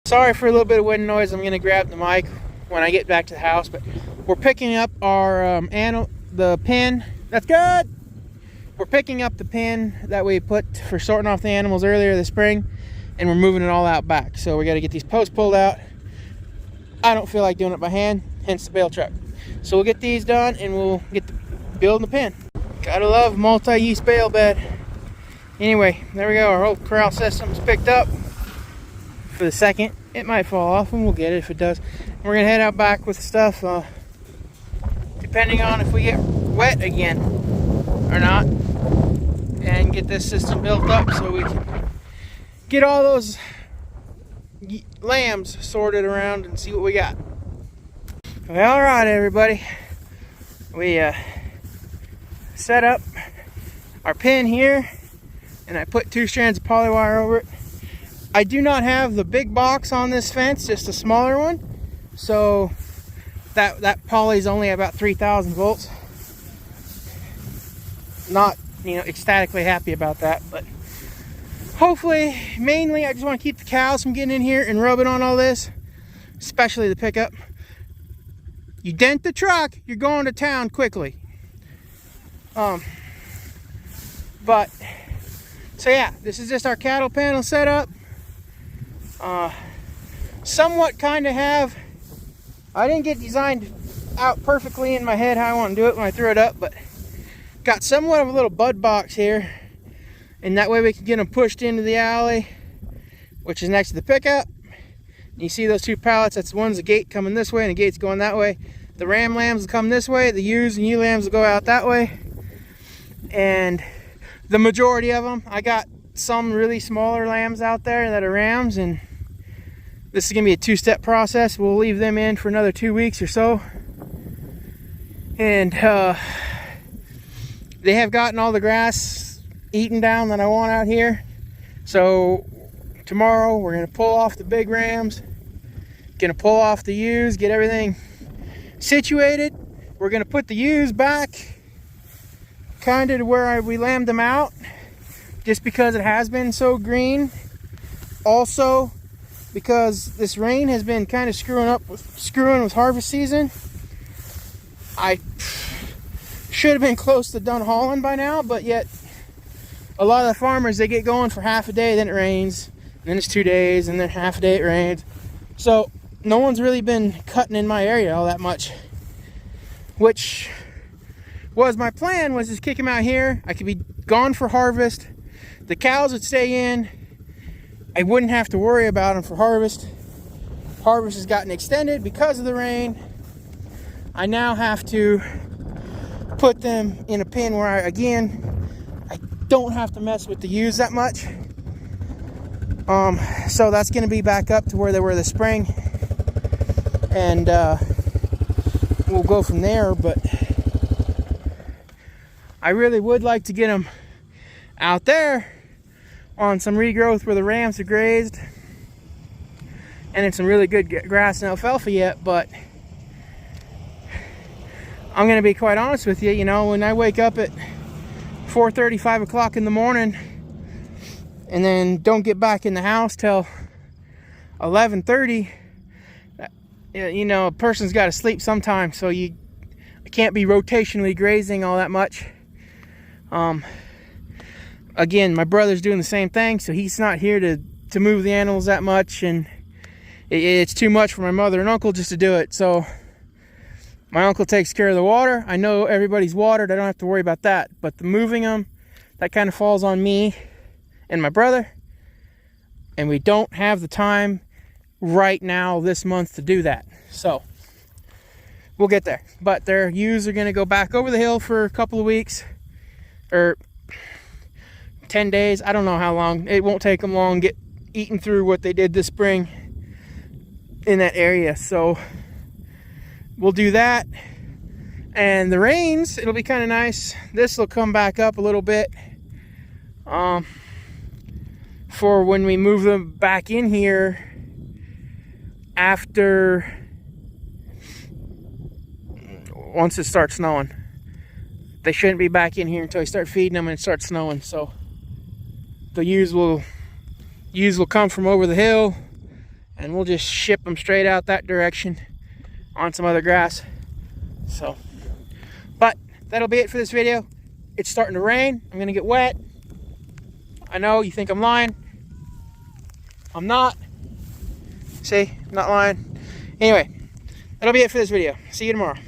Sorry for a little bit of wind noise. I'm gonna grab the mic when I get back to the house, but we're picking up our the pin. That's good. We're picking up the pin that we put for sorting off the animals earlier this spring, and we're moving it all out back. So we got to get these posts pulled out. I don't feel like doing it by hand, hence the bale truck. So we'll get these done and we'll get to building the pen. Gotta love multi-use bale bed. Anyway, there we go. Our whole corral system's picked up for the second. It might fall off and we'll get it if it does. We're gonna head out back with the stuff, depending on if we get wet again or not, and get this system built up so we can get all those lambs sorted around and see what we got. Well, all right, everybody. We set up our pen here, and I put 2 strands of poly wire over it. I do not have the big box on this fence, just a smaller one. So that poly is only about 3,000 volts. Not, ecstatically happy about that, but hopefully, mainly I just want to keep the cows from getting in here and rubbing on all this, especially the pickup. You dent the truck, you're going to town quickly. But so yeah, this is just our cattle panel setup. Somewhat kind of I didn't get designed out perfectly in my head how I want to do it when I threw it up, but got somewhat of a little bud box here, and that way we can get them pushed into the alley, which is next to the pickup. And you see those 2 pallets, that's one's the gate coming this way and the gate's going that way. The ram lambs will come this way, the ewes and ewe lambs will go out that way. And the majority of them, I got some really smaller lambs out there that are rams, and this is gonna be a 2-step process. We'll leave them in for another 2 weeks or so. And they have gotten all the grass eaten down that I want out here. So tomorrow we're gonna pull off the big rams, gonna pull off the ewes, get everything situated. We're gonna put the ewes back kind of to where we lambed them out, just because it has been so green. Also because this rain has been kind of screwing with harvest season. I should have been close to done hauling by now, but yet a lot of the farmers, they get going for half a day, then it rains, and then it's 2 days, and then half a day it rains. So no one's really been cutting in my area all that much, which was my plan, was just kick them out here. I could be gone for harvest. The cows would stay in. I wouldn't have to worry about them for harvest. Harvest has gotten extended because of the rain. I now have to put them in a pen where I don't have to mess with the ewes that much. So that's going to be back up to where they were this spring, and we'll go from there. But I really would like to get them out there on some regrowth where the rams are grazed, and in some really good grass and alfalfa yet. But I'm going to be quite honest with you, when I wake up at 4:30, 5 o'clock in the morning, and then don't get back in the house till 11:30, a person's got to sleep sometime, so I can't be rotationally grazing all that much. Again, my brother's doing the same thing, so he's not here to move the animals that much, and it's too much for my mother and uncle just to do it. So my uncle takes care of the water. I know everybody's watered. I don't have to worry about that. But the moving them, that kind of falls on me and my brother. And we don't have the time right now this month to do that. So we'll get there. But their ewes are going to go back over the hill for a couple of weeks. Or 10 days. I don't know how long. It won't take them long to get eaten through what they did this spring in that area. So we'll do that. And the rains, it'll be kind of nice. This will come back up a little bit for when we move them back in here after, once it starts snowing. They shouldn't be back in here until you start feeding them and it starts snowing. So the ewes will come from over the hill, and we'll just ship them straight out that direction on some other grass. So, but that'll be it for this video. It's starting to rain. I'm gonna get wet. I know you think I'm lying. I'm not. See, I'm not lying. Anyway, that'll be it for this video. See you tomorrow.